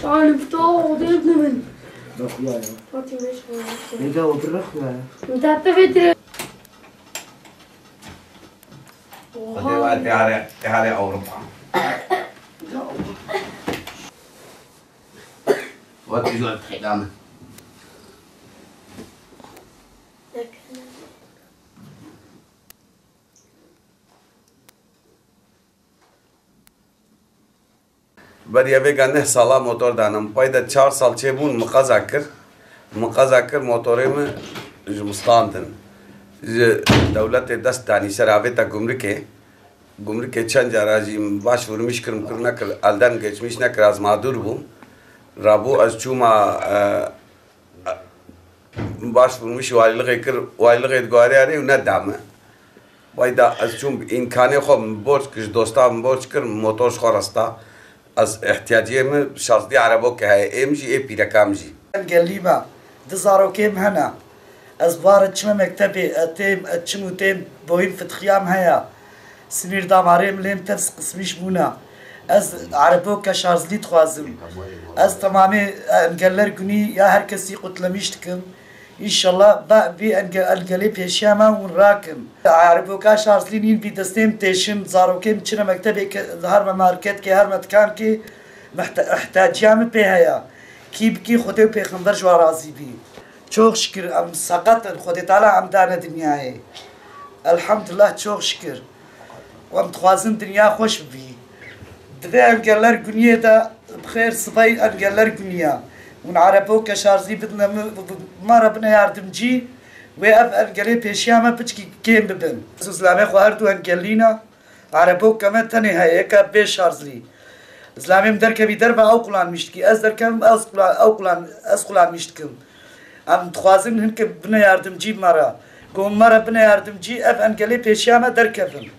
أنا بطاقة ابن من رخوة فاطمة شو نجا وبرخوة أنت بتفكر تهاري أوروبا وتجوا الحكامة برای بگنده سالا موتور دانم پایده 4 سال چه بون مقازه کر موتوریم جمستاندن دولت دست دانی سراوه تا گمرکه چند جراجیم باش ورمیش کرم نکر الدن گچمیش نکر از مادور بوم رابو از چوما باش ورمیش وایلغی دگاری آره و ندامه پایده از چوم امکانی خو برچ کش دوستام برچ کرم موتورش خورستا از احتیاجیم شازدی عربو که های امجی ای پیرکامجی قليبا دزارو كيم هنا أزبار تشم مكتبي تشمو تيم بوين في تخيام هيا سنير داماريم لين تفس قسميش بونا از عربو كشارزلي تخوازم از تمامي انقلر قني يا هركسي قتلميشتكم إن شاء الله بي انقلي بيشياما ونراكم عربو كشارزلي نين بي دستيم تيشم زارو كيم تشم مكتبي هرما ماركت كي هرما تكان كي احتاجيام بيهيا کی خودی پیغمبر جو راضی بی çok şükür سقط خودی تعالی امدان دنیای الحمدلله çok şükür و متخوازن دنیا خوش بی دوی انگلر گنیه دا بخیر صبای انگلر گنیا ون عربو کشارزی بدنا ما ربنا yardımcı و اف انگلی پیشیامه پچکی کیم ببن اسلامی خو هر دو انگلینا عربو کمه تنه هیکا به شارزلی İslam'ım derken bir derbe av kullanmıştı. Az derken az kullanmıştım. Am tuhazın hınke buna yardımcı mara. Gom mara buna yardımcı ev engeli peşiyama derkefim.